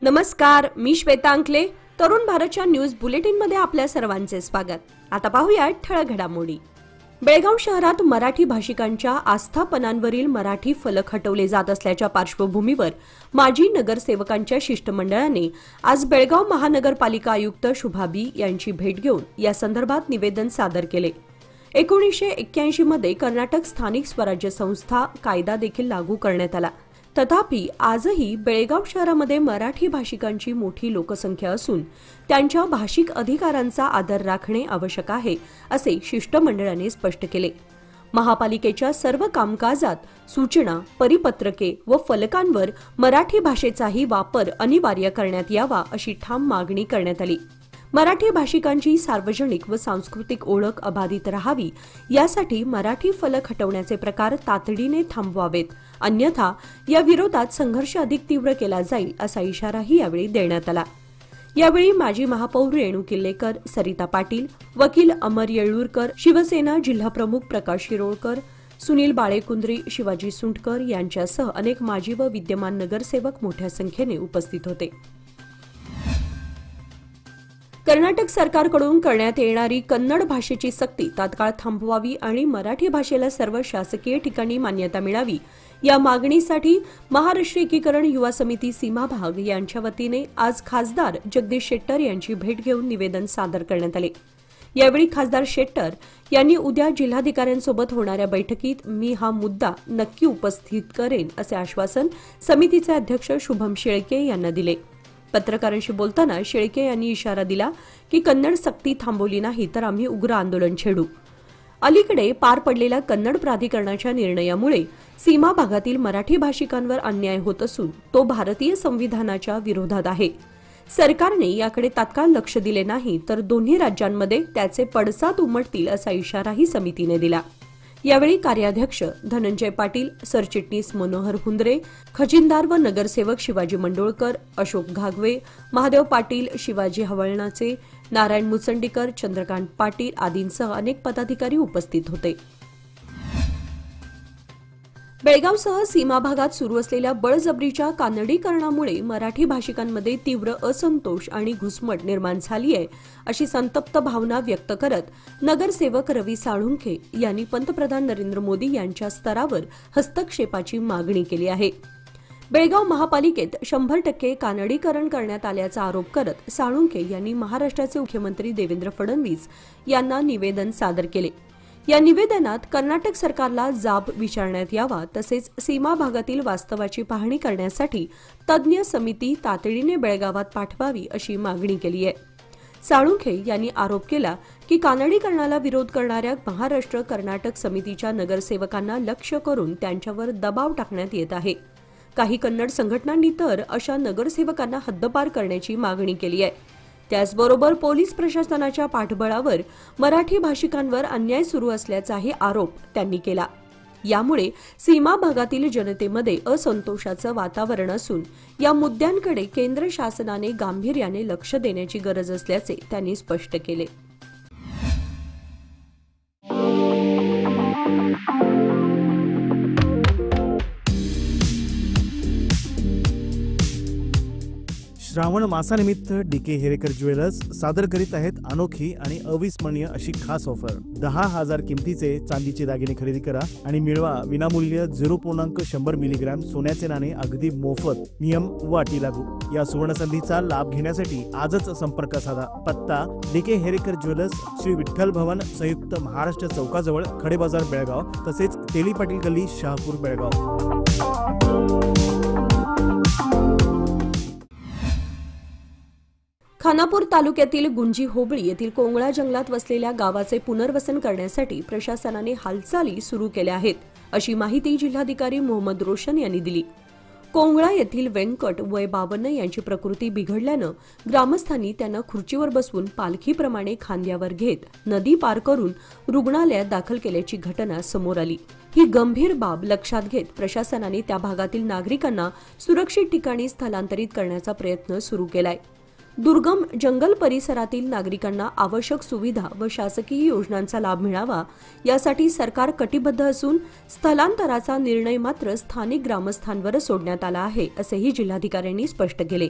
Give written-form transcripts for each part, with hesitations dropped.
नमस्कार, मी श्वेता अंकले. तरुण भारतच्या न्यूज बुलेटिन मध्ये आपल्या सर्वांचे स्वागत. आता पाहूया ठळक घडामोडी. बेळगाव शहरात मराठी भाषिकांच्या आस्थापनांवरील मराठी फलक हटवले जात असल्याच्या पार्श्वभूमीवर माजी नगरसेवकांच्या शिष्टमंडळाने आज बेळगाव महानगरपालिका आयुक्त शुभा बी यांची भेट घेऊन या संदर्भात निवेदन सादर केले. 1981 मध्ये कर्नाटक स्थानिक स्वराज्य संस्था कायदा देखील लागू करण्यात आला. तथापि आजही बेळगाव शहरामध्ये मराठी भाषिकांची मोठी लोकसंख्या असून त्यांच्या भाषिक अधिकारांचा आदर राखणे आवश्यक आहे, असे शिष्टमंडळाने स्पष्ट केले. महापालिकेच्या सर्व कामकाजात सूचना, परिपत्रके व फलकांवर मराठी भाषेचाही वापर अनिवार्य करण्यात यावा, अशी ठाम मागणी करण्यात आली. मराठी भाषिकांची सार्वजनिक व सांस्कृतिक ओळख अबाधित राहावी यासाठी मराठी फलक हटवण्याचे प्रकार तातडीने थांबवावेत, अन्यथा या विरोधात संघर्ष अधिक तीव्र केला जाईल, असा इशाराही यावेळी देण्यात आला. यावेळी माजी महापौर रेणू किल्लेकर, सरिता पाटील, वकील अमर येळूरकर, शिवसेना जिल्हाप्रमुख प्रकाश शिरोळकर, सुनील बाळेकुंद्री, शिवाजी सुंटकर यांच्यासह अनेक माजी व विद्यमान नगरसेवक मोठ्या संख्येने उपस्थित होते. कर्नाटक सरकारकडून करण्यात येणारी कन्नड भाषेची सक्ती तात्काळ थांबवावी आणि मराठी भाषेला सर्व शासकीय ठिकाणी मान्यता मिळावी या मागणीसाठी महाराष्ट्र एकीकरण युवा समिती सीमा भाग यांच्या वतीने आज खासदार जगदीश शेट्टर यांची भेट घेऊन निवेदन सादर करण्यात आले. यावेळी खासदार शेट्टर यांनी उद्या जिल्हाधिकाऱ्यांसोबत होणाऱ्या बैठकीत मी हा मुद्दा नक्की उपस्थित करेन, असे आश्वासन समितीचे अध्यक्ष शुभम शेळके यांना दिले. पत्रकारांशी बोलताना शेळके यांनी इशारा दिला की कन्नड सक्ती थांबवली नाही तर आम्ही उग्र आंदोलन छेडू. अलीकडे पार पडलेल्या कन्नड प्राधिकरणाच्या निर्णयामुळे सीमा भागातील मराठी भाषिकांवर अन्याय होत असून तो भारतीय संविधानाच्या विरोधात आहे. सरकारने याकडे तात्काळ लक्ष दिले नाही तर दोन्ही राज्यांमध्ये त्याचे पडसाद उमटतील, असा इशाराही समितीने दिला. यावेळी कार्याध्यक्ष धनंजय पाटील, सरचिटणीस मनोहर हुंद्रे, खजिनदार व नगरसेवक शिवाजी मंडोळकर, अशोक घागवे, महादेव पाटील, शिवाजी हवळणाचे, नारायण मुचंडीकर, चंद्रकांत पाटील आदींसह अनेक पदाधिकारी उपस्थित होते. बेळगावसह सीमा भागात सुरू असलेल्या बळजबरीच्या कानडीकरणामुळे मराठी भाषिकांमध्ये तीव्र असंतोष आणि घुसमट निर्माण झाली आहे, अशी संतप्त भावना व्यक्त करत नगरसेवक रवी साळुंखे यांनी पंतप्रधान नरेंद्र मोदी यांच्या स्तरावर हस्तक्षेपाची मागणी केली आहे. बेळगाव महापालिकेत 100% कानडीकरण करण्यात आल्याचा आरोप करत साळुंखे यांनी महाराष्ट्राचे मुख्यमंत्री देवेंद्र फडणवीस यांना निवेदन सादर केले. या निवेदनात कर्नाटक सरकारला जाब विचारण्यात यावा, तसेच सीमा भागातील वास्तवाची पाहणी करण्यासाठी तज्ज्ञ समिती तातडीने बेळगावात पाठवावी, अशी मागणी केली आहे. साळुंखे यांनी आरोप केला की कानडीकरणाला विरोध करणाऱ्या महाराष्ट्र कर्नाटक समितीच्या नगरसेवकांना लक्ष्य करून त्यांच्यावर दबाव टाकण्यात येत आहे. काही कन्नड संघटनांनी तर अशा नगरसेवकांना हद्दपार करण्याची मागणी केली आहे. त्याचबरोबर पोलीस प्रशासनाच्या पाठबळावर मराठी भाषिकांवर अन्याय सुरू असल्याचाही आरोप त्यांनी केला. यामुळे सीमा भागातील जनतेमध्ये असंतोषाचं वातावरण असून या मुद्द्यांकडे केंद्र शासनाने गांभीर्याने लक्ष देण्याची गरज असल्याचे त्यांनी स्पष्ट केले. श्रावण मासानिमित्त डीके हेरेकर ज्वेलर्स सादर करीत आहेत अनोखी आणि अविस्मरणीय अशी खास ऑफर. 10,000 किमतीचे चांदीचे दागिने खरेदी करा आणि मिळवा विनामूल्य 0.100 मिलीग्रॅम सोन्याचे नाणे अगदी मोफत. नियम व अटी लागू. या सुवर्णसंधीचा लाभ घेण्यासाठी आजच संपर्क साधा. पत्ता डीके हेरेकर ज्वेलर्स, श्री विठ्ठल भवन, संयुक्त महाराष्ट्र चौकाजवळ, खडे बाजार बेळगाव, तसेच तेली पाटील गल्ली, शहापूर बेळगाव. खानापूर तालुक्यातील गुंजी होबळी येथील कोंगळा जंगलात वसलेल्या गावाचे पुनर्वसन करण्यासाठी प्रशासनाने हालचाली सुरू केल्या आहेत, अशी माहिती जिल्हाधिकारी मोहम्मद रोशन यांनी दिली. कोंगळा येथील व्यंकट वय 52 यांची प्रकृती बिघडल्यानं ग्रामस्थांनी त्यांना खुर्चीवर बसवून पालखीप्रमाणे खांद्यावर घेत नदी पार करून रुग्णालयात दाखल केल्याची घटना समोर आली. ही गंभीर बाब लक्षात घेत प्रशासनाने त्या भागातील नागरिकांना सुरक्षित ठिकाणी स्थलांतरित करण्याचा प्रयत्न सुरू केलाय. दुर्गम जंगल परिसरातील नागरिकांना आवश्यक सुविधा व शासकीय योजनांचा लाभ मिळावा यासाठी सरकार कटिबद्ध असून स्थलांतराचा निर्णय मात्र स्थानिक ग्रामस्थांवर सोडण्यात आला आहे, असेही जिल्हाधिकाऱ्यांनी स्पष्ट केले.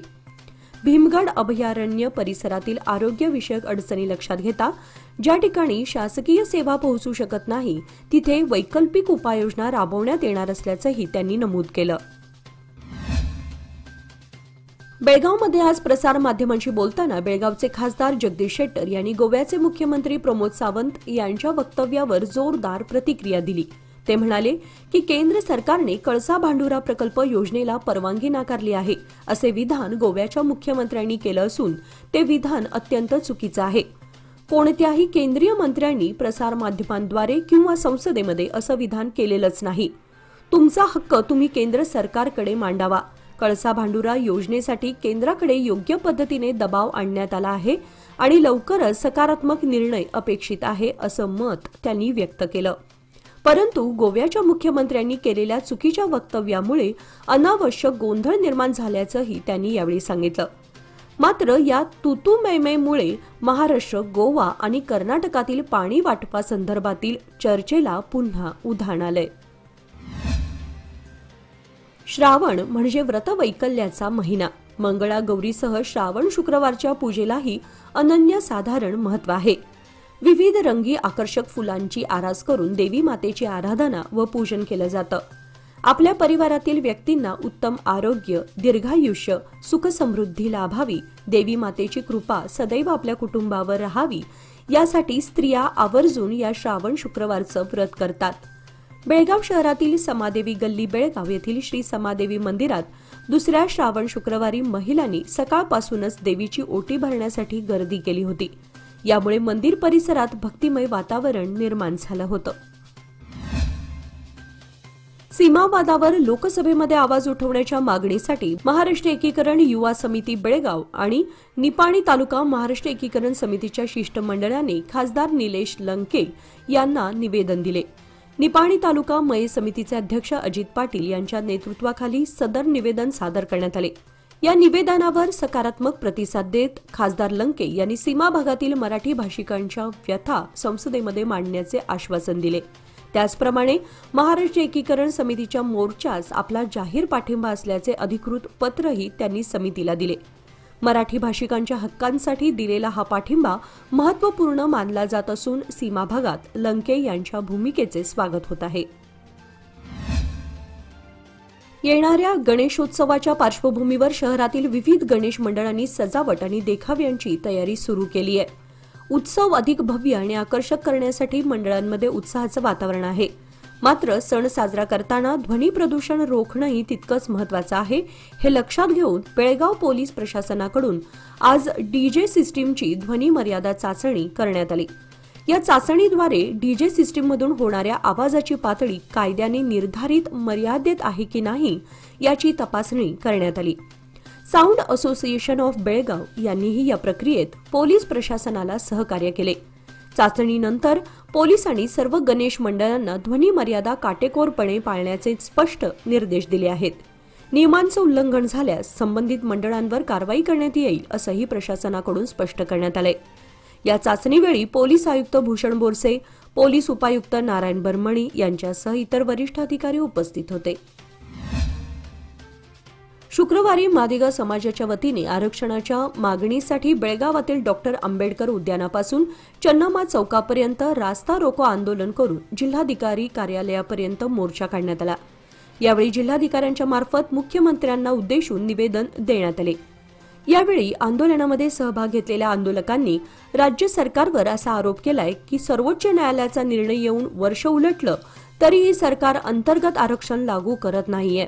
भीमगड अभयारण्य परिसरातील आरोग्यविषयक अडचणी लक्षात घेता ज्या ठिकाणी शासकीय सेवा पोहोचू शकत नाही तिथे वैकल्पिक उपाययोजना राबवण्यात येणार असल्याचंही त्यांनी नमूद केलं. बेळगावमध्ये आज प्रसार माध्यमांशी बोलताना बेळगावचे खासदार जगदीश शेट्टर यांनी गोव्याचे मुख्यमंत्री प्रमोद सावंत यांच्या वक्तव्यावर जोरदार प्रतिक्रिया दिली. ते म्हणाले की केंद्र सरकारने कळसा भांडुरा प्रकल्प योजनेला परवानगी नाकारली आहे असे विधान गोव्याच्या मुख्यमंत्र्यांनी केलं असून ते विधान अत्यंत चुकीचं आहे. कोणत्याही केंद्रीय मंत्र्यांनी प्रसार माध्यमांद्वारे किंवा संसदेमध्ये असं विधान केलेलंच नाही. तुमचा हक्क तुम्ही केंद्र सरकारकडे मांडावा. कळसा भांडुरा योजनेसाठी केंद्राकडे योग्य पद्धतीने दबाव आणण्यात आला आहे आणि लवकरच सकारात्मक निर्णय अपेक्षित आहे असं मत त्यांनी व्यक्त केलं. परंतु गोव्याच्या मुख्यमंत्र्यांनी केलेल्या चुकीच्या वक्तव्यामुळे अनावश्यक गोंधळ निर्माण झाल्याचंही त्यांनी यावेळी सांगितलं. मात्र या तुतुमैमैमुळे महाराष्ट्र, गोवा आणि कर्नाटकातील पाणी वाटपासंदर्भातील चर्चेला पुन्हा उधाण आलंय. श्रावण म्हणजे व्रतवैकल्याचा महिना. मंगळागौरीसह श्रावण शुक्रवारच्या पूजेलाही अनन्यसाधारण महत्त्व आहे. विविध रंगी आकर्षक फुलांची आरास करून देवी मातेची आराधना व पूजन केलं जातं. आपल्या परिवारातील व्यक्तींना उत्तम आरोग्य, दीर्घायुष्य, सुखसमृद्धी लाभावी, देवी मातेची कृपा सदैव आपल्या कुटुंबावर राहावी यासाठी स्त्रिया आवर्जून या श्रावण शुक्रवारचं व्रत करतात. बेळगाव शहरातील समादेवी गल्ली बेळगाव येथील श्री समादेवी मंदिरात दुसऱ्या श्रावण शुक्रवारी महिलांनी सकाळपासूनच देवीची ओटी भरण्यासाठी गर्दी केली होती. यामुळे मंदिर परिसरात भक्तिमय वातावरण निर्माण झालं होतं. सीमावादावर लोकसभेमध्ये आवाज उठवण्याच्या मागणीसाठी महाराष्ट्र एकीकरण युवा समिती बेळगाव आणि निपाणी तालुका महाराष्ट्र एकीकरण समितीच्या शिष्टमंडळाने खासदार निलेश लंके यांना निवेदन दिले. निपाणी तालुका मय समितीचे अध्यक्ष अजित पाटील यांच्या नेतृत्वाखाली सदर निवेदन सादर करण्यात आले. या निवेदनावर सकारात्मक प्रतिसाद देत खासदार लंके यांनी सीमा भागातील मराठी भाषिकांच्या व्यथा संसदेमध्ये मांडण्याचे आश्वासन दिले. त्याचप्रमाणे महाराष्ट्र एकीकरण समितीच्या मोर्चास आपला जाहीर पाठिंबा असल्याचे अधिकृत पत्रही त्यांनी समितीला दिले. मराठी भाषिकांच्या हक्कांसाठी दिलेला हा पाठिंबा महत्त्वपूर्ण मानला जात असून सीमा भागात लंके यांच्या भूमिकेचे स्वागत होत आहे. येणाऱ्या गणेशोत्सवाच्या पार्श्वभूमीवर शहरातील विविध गणेश मंडळांनी सजावट आणि देखाव्यांची तयारी सुरू केली आहे. उत्सव अधिक भव्य आणि आकर्षक करण्यासाठी मंडळांमध्ये उत्साहाचं वातावरण आहे. मात्र सण साजरा करताना ध्वनी प्रदूषण रोखणंही तितकंच महत्त्वाचं आहे. हे लक्षात घेऊन बेळगाव पोलीस प्रशासनाकडून आज डीजे सिस्टीमची ध्वनी मर्यादा चाचणी करण्यात आली. या चाचणीद्वारे डीजे सिस्टीममधून होणाऱ्या आवाजाची पातळी कायद्याने निर्धारित मर्यादेत आहे की नाही याची तपासणी करण्यात आली. साऊंड असोसिएशन ऑफ बेळगाव यांनीही या प्रक्रियेत पोलीस प्रशासनाला सहकार्य केले. चाचणीनंतर पोलिसांनी सर्व गणेश मंडळांना ध्वनी मर्यादा काटेकोरपणे पाळण्याचे स्पष्ट निर्देश दिले आहेत. नियमांचं उल्लंघन झाल्यास संबंधित मंडळांवर कारवाई करण्यात येईल असंही प्रशासनाकडून स्पष्ट करण्यात आलंय. या चाचणीवेळी पोलीस आयुक्त भूषण बोरसे, पोलीस उपायुक्त नारायण बर्मणी यांच्यासह इतर वरिष्ठ अधिकारी उपस्थित होते. शुक्रवारी मादिगा समाजाच्या वतीने आरक्षणाच्या मागणीसाठी बेळगावातील डॉक्टर आंबेडकर उद्यानापासून चन्नामा चौकापर्यंत रास्ता रोको आंदोलन करून जिल्हाधिकारी कार्यालयापर्यंत मोर्चा काढण्यात आला. यावेळी जिल्हाधिकाऱ्यांच्या मार्फत मुख्यमंत्र्यांना उद्देशून निवेदन देण्यात आले. यावेळी आंदोलनामध्ये सहभाग घेतलेल्या आंदोलकांनी राज्य सरकारवर असा आरोप केलाय की सर्वोच्च न्यायालयाचा निर्णय येऊन वर्ष उलटलं तरीही सरकार अंतर्गत आरक्षण लागू करत नाहीये.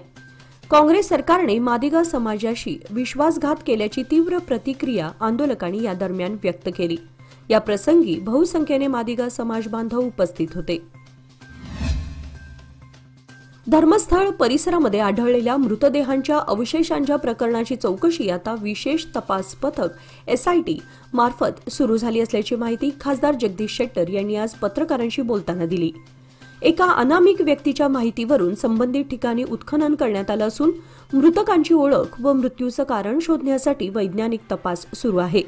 काँग्रेस सरकारने मादिगा समाजाशी विश्वासघात केल्याची तीव्र प्रतिक्रिया आंदोलकांनी या दरम्यान व्यक्त केली. या प्रसंगी बहुसंख्येने मादिगा समाज बांधव उपस्थित होते. धर्मस्थळ परिसरामध्ये आढळलेल्या मृतदेहांच्या अवशेषांच्या प्रकरणाची चौकशी आता विशेष तपास पथक SIT मार्फत सुरू झाली असल्याची माहिती खासदार जगदीश शेट्टर यांनी आज पत्रकारांशी बोलताना दिली. एका अनामिक व्यक्तीच्या माहितीवरून संबंधित ठिकाणी उत्खनन करण्यात आलं असून मृतकांची ओळख व मृत्यूचं कारण शोधण्यासाठी वैज्ञानिक तपास सुरू आहे.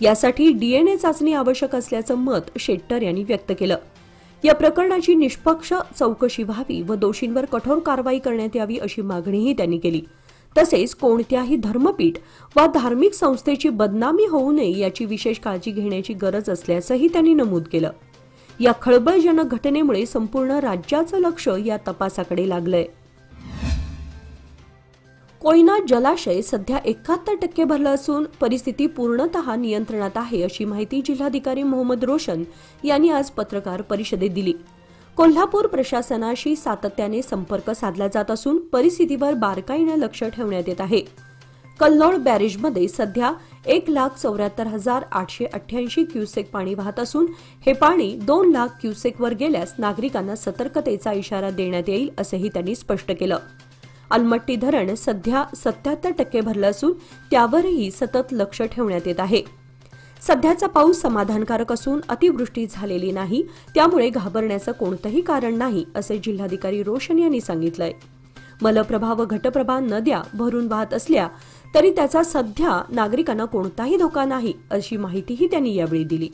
यासाठी DNA चाचणी आवश्यक असल्याचं मत शेट्टर यांनी व्यक्त केलं. या प्रकरणाची निष्पक्ष चौकशी व्हावी व दोषींवर कठोर कारवाई करण्यात यावी अशी मागणीही त्यांनी केली. तसेच कोणत्याही धर्मपीठ वा धार्मिक संस्थेची बदनामी होऊ नये याची विशेष काळजी घेण्याची गरज असल्याचंही त्यांनी नमूद केलं. या खळबळजनक घटनेमुळे संपूर्ण राज्याचं लक्ष या तपासाकडे लागलंय. कोयना जलाशय सध्या 71% भरलं असून परिस्थिती पूर्णतः नियंत्रणात आहे अशी माहिती जिल्हाधिकारी मोहम्मद रोशन यांनी आज पत्रकार परिषदेत दिली. कोल्हापूर प्रशासनाशी सातत्याने संपर्क साधला जात असून परिस्थितीवर बारकाईने लक्ष ठेवण्यात येत आहे. कल्लोळ बॅरेजमध्ये सध्या 1,74,888 क्युसेक पाणी वाहत असून हे पाणी 2,00,000 क्युसेकवर गेल्यास नागरिकांना सतर्कतेचा इशारा देण्यात येईल असंही त्यांनी स्पष्ट केलं. अलमट्टी धरण सध्या 77% भरलं असून त्यावरही सतत लक्ष ठेवण्यात येत आहे. सध्याचा पाऊस समाधानकारक असून अतिवृष्टी झालेली नाही, त्यामुळे घाबरण्याचं कोणतंही कारण नाही असे जिल्हाधिकारी रोशन यांनी सांगितलंय. मलप्रभा व घटप्रभा नद्या भरून वाहत असल्या तरी त्याचा सध्या नागरिकांना कोणताही धोका नाही अशी माहितीही त्यांनी यावेळी दिली.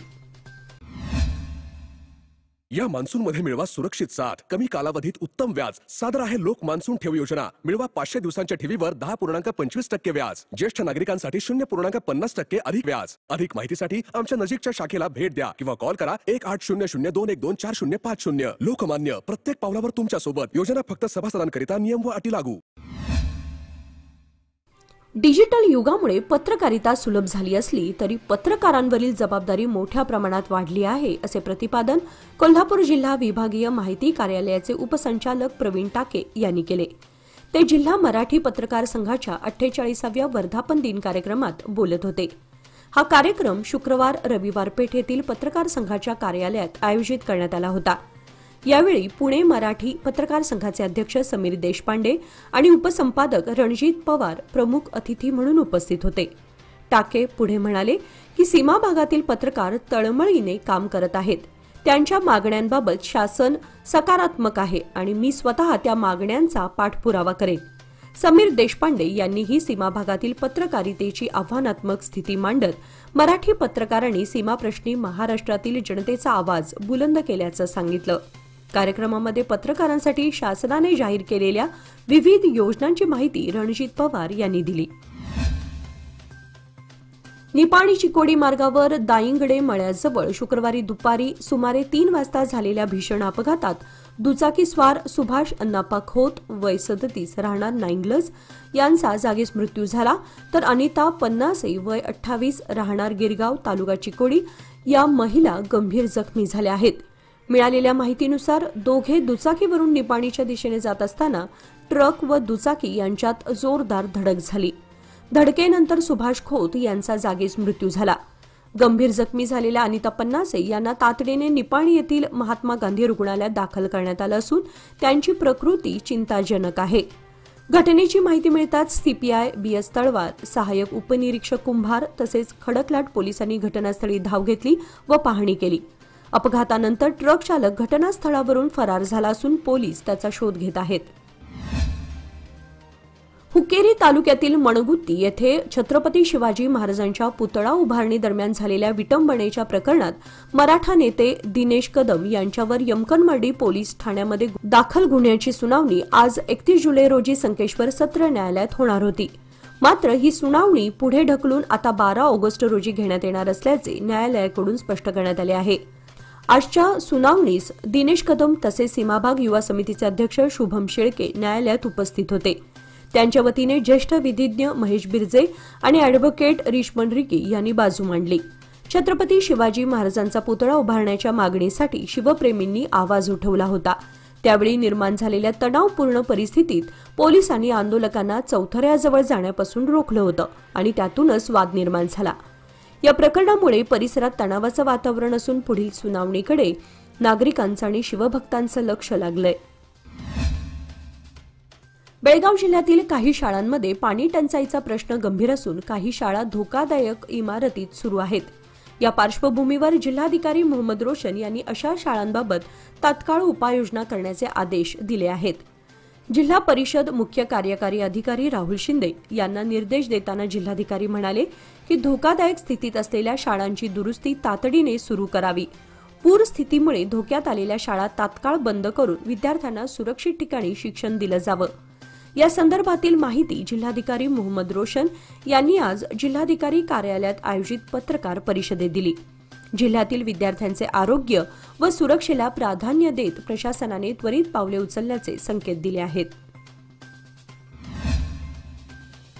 या मान्सून मध्ये मिळवा सुरक्षित साथ, कमी कालावधीत उत्तम व्याज. सादर आहे लोक मान्सून ठेव योजना. मिळवा 500 दिवसांच्या ठेवीवर 10.25% व्याज. ज्येष्ठ नागरिकांसाठी 0.50% अधिक व्याज. अधिक माहितीसाठी आमच्या नजीकच्या शाखेला भेट द्या किंवा कॉल करा 1800-212-4050. लोकमान्य, प्रत्येक पावलावर तुमच्या सोबत. योजना फक्त सभासदांकरिता. नियम व अटी लागू. डिजिटल युगामुळे पत्रकारिता सुलभ झाली असली तरी पत्रकारांवरील जबाबदारी मोठ्या प्रमाणात वाढली आहे असे प्रतिपादन कोल्हापूर जिल्हा विभागीय माहिती कार्यालयाचे उपसंचालक प्रवीण टाके यांनी केले. ते जिल्हा मराठी पत्रकार संघाच्या 48व्या वर्धापन दिन कार्यक्रमात बोलत होते. हा कार्यक्रम शुक्रवार रविवार पेठेतील पत्रकार संघाच्या कार्यालयात आयोजित करण्यात आला होता. यावेळी पुणे मराठी पत्रकार संघाचे अध्यक्ष समीर देशपांडे आणि उपसंपादक रणजित पवार प्रमुख अतिथी म्हणून उपस्थित होते. टाके पुढे म्हणाले की सीमा भागातील पत्रकार तळमळीने काम करत आहेत. त्यांच्या मागण्यांबाबत शासन सकारात्मक आहे आणि मी स्वतः त्या मागण्यांचा पाठपुरावा करेन. समीर देशपांडे यांनीही सीमा भागातील पत्रकारितेची आव्हानात्मक स्थिती मांडत मराठी पत्रकारांनी सीमाप्रश्नी महाराष्ट्रातील जनतेचा आवाज बुलंद केल्याचं सांगितलं. कार्यक्रमामध्ये पत्रकारांसाठी शासनाने जाहीर केलेल्या विविध योजनांची माहिती रणजित पवार यांनी दिली. निपाणी चिकोडी मार्गावर दाईंगडे मळ्याजवळ शुक्रवारी दुपारी सुमारे 3 वाजता झालेल्या भीषण अपघातात दुचाकीस्वार सुभाष अण्णाप्पा खोत वय 37 राहणार नाईंगलज यांचा जागीच मृत्यू झाला, तर अनिता पन्नासे वय 28 राहणार गिरगाव तालुका चिकोडी या महिला गंभीर जखमी झाल्या आहेत. मिळालेल्या माहितीनुसार दोघे दुचाकीवरून निपाणीच्या दिशेने जात असताना ट्रक व दुचाकी यांच्यात जोरदार धडक झाली. धडकेनंतर सुभाष खोत यांचा जागीच मृत्यू झाला. गंभीर जखमी झालेल्या अनिता पन्नासे यांना तातडीने निपाणी येथील महात्मा गांधी रुग्णालयात दाखल करण्यात आलं असून त्यांची प्रकृती चिंताजनक आहे. घटनेची माहिती मिळताच सीपीआय बीएस तळवार, सहाय्यक उपनिरीक्षक कुंभार तसेच खडकलाट पोलिसांनी घटनास्थळी धाव घेतली व पाहणी केली. अपघातानंतर ट्रक चालक घटनास्थळावरून फरार झाला असून पोलीस त्याचा शोध घेत आहेत. हुक्केरी तालुक्यातील मणगुत्ती येथे छत्रपती शिवाजी महाराजांच्या पुतळा उभारणी दरम्यान झालेल्या विटंबनेच्या प्रकरणात मराठा नेते दिनेश कदम यांच्यावर यमकनमर्डी पोलीस ठाण्यामध्ये दाखल गुन्ह्याची सुनावणी आज 31 जुलै रोजी संकेश्वर सत्र न्यायालयात होणार होती. मात्र ही सुनावणी पुढे ढकलून आता 12 ऑगस्ट रोजी घेण्यात येणार असल्याचे न्यायालयाकडून स्पष्ट करण्यात आले आहे. आजच्या सुनावणीस दिनेश कदम तसेच सीमाभाग युवा समितीचे अध्यक्ष शुभम शेळके न्यायालयात उपस्थित होते. त्यांच्या वतीने ज्येष्ठ विधिज्ञ महेश बिर्जे आणि अॅडव्होकेट रिश्मन रिकी यांनी बाजू मांडली. छत्रपती शिवाजी महाराजांचा पुतळा उभारण्याच्या मागणीसाठी शिवप्रेमींनी आवाज उठवला होता. त्यावेळी निर्माण झालेल्या तणावपूर्ण परिस्थितीत पोलिसांनी आंदोलकांना चौथऱ्याजवळ जाण्यापासून रोखलं होतं आणि त्यातूनच वाद निर्माण झाला. या प्रकरणामुळे परिसरात तणावाचं वातावरण असून पुढील सुनावणीकडे नागरिकांचं आणि शिवभक्तांचं लक्ष लागलंय. बेळगाव जिल्ह्यातील काही शाळांमध्ये पाणी टंचाईचा प्रश्न गंभीर असून काही शाळा धोकादायक इमारतीत सुरू आहेत. या पार्श्वभूमीवर जिल्हाधिकारी मोहम्मद रोशन यांनी अशा शाळांबाबत तात्काळ उपाययोजना करण्याचे आदेश दिले आहेत. जिल्हा परिषद मुख्य कार्यकारी अधिकारी राहुल शिंदे यांना निर्देश देताना जिल्हाधिकारी म्हणाले की धोकादायक स्थितीत असलेल्या शाळांची दुरुस्ती तातडीने सुरू करावी. पूर स्थितीमुळे धोक्यात आलेल्या शाळा तात्काळ बंद करून विद्यार्थ्यांना सुरक्षित ठिकाणी शिक्षण दिलं जावं. या संदर्भातील माहिती जिल्हाधिकारी मोहम्मद रोशन यांनी आज जिल्हाधिकारी कार्यालयात आयोजित पत्रकार परिषदेत दिली. जिल्ह्यातील विद्यार्थ्यांचे आरोग्य व सुरक्षेला प्राधान्य देत प्रशासनाने त्वरित पावले उचलण्याचे संकेत दिले आहेत.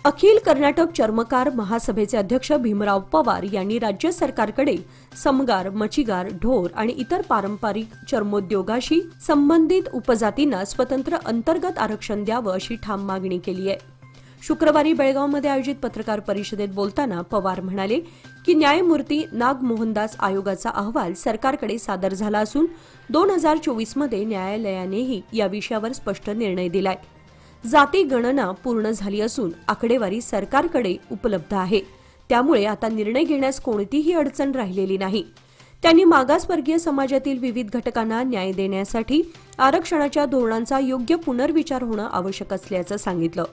अखिल कर्नाटक चर्मकार महासभेचे अध्यक्ष भीमराव पवार यांनी राज्य सरकारकडे समगार, मच्छीगार, ढोर आणि इतर पारंपरिक चर्मोद्योगाशी संबंधित उपजातींना स्वतंत्र अंतर्गत आरक्षण द्यावं अशी ठाम मागणी केली आहे. शुक्रवारी बेळगावमध्ये आयोजित पत्रकार परिषदेत बोलताना पवार म्हणाले की न्यायमूर्ती नाग मोहनदास आयोगाचा अहवाल सरकारकडे सादर झाला असून 2024 मध्ये न्यायालयानेही या विषयावर स्पष्ट निर्णय दिलाय. जाती गणना पूर्ण झाली असून आकडेवारी सरकारकडे उपलब्ध आहे. त्यामुळे आता निर्णय घेण्यास कोणतीही अडचण राहिलेली नाही. त्यांनी मागासवर्गीय समाजातील विविध घटकांना न्याय देण्यासाठी आरक्षणाच्या धोरणांचा योग्य पुनर्विचार होणं आवश्यक असल्याचं सांगितलं.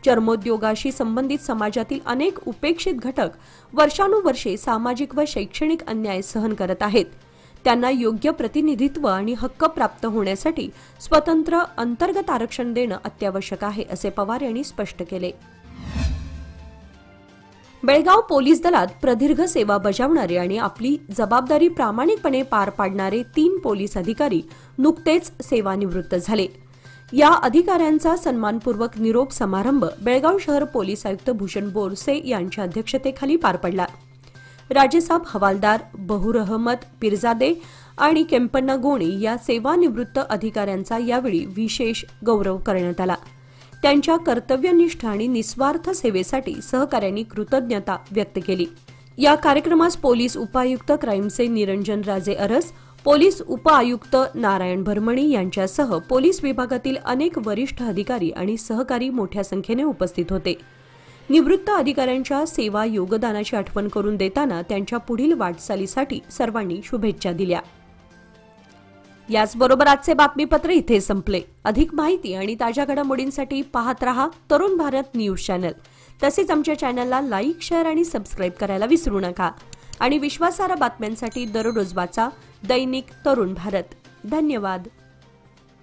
चर्मोद्योगाशी संबंधित समाजातील अनेक उपेक्षित घटक वर्षानुवर्षे सामाजिक व शैक्षणिक अन्याय सहन करत आहेत. त्यांना योग्य प्रतिनिधित्व आणि हक्क प्राप्त होण्यासाठी स्वतंत्र अंतर्गत आरक्षण देणं अत्यावश्यक आहे असे पवार यांनी स्पष्ट केले. बेळगाव पोलीस दलात प्रदीर्घ सेवा बजावणारे आणि आपली जबाबदारी प्रामाणिकपणे पार पाडणारे 3 पोलीस अधिकारी नुकतेच सेवानिवृत्त झाले. या अधिकाऱ्यांचा सन्मानपूर्वक निरोप समारंभ बेळगाव शहर पोलीस आयुक्त भूषण बोरसे यांच्या अध्यक्षतेखाली पार पडला. राजेसाब हवालदार, बहुर अहमद पिरजादे आणि केम्पन्ना गोणी या सेवानिवृत्त अधिकाऱ्यांचा यावेळी विशेष गौरव करण्यात आला. त्यांच्या कर्तव्यनिष्ठ आणि निस्वार्थ सेवेसाठी सहकाऱ्यांनी कृतज्ञता व्यक्त केली. या कार्यक्रमास पोलीस उपायुक्त क्राईमचे निरंजन राजे अरस, पोलीस उपआयुक्त नारायण भरमणी यांच्यासह पोलीस विभागातील अनेक वरिष्ठ अधिकारी आणि सहकारी मोठ्या संख्येने उपस्थित होते. निवृत्त अधिकाऱ्यांच्या सेवा योगदानाची आठवण करून देताना त्यांच्या पुढील वाटचालीसाठी सर्वांनी शुभेच्छा दिल्या. याचबरोबर आजचे बातमीपत्र इथे संपले. अधिक माहिती आणि ताज्या घडामोडींसाठी पाहत रहा तरुण भारत न्यूज चॅनल. तसेच आमच्या चॅनलला लाईक, शेअर आणि सबस्क्राईब करायला विसरू नका. आणि विश्वासार्ह बातम्यांसाठी दररोज वाचा दैनिक तरुण भारत. धन्यवाद.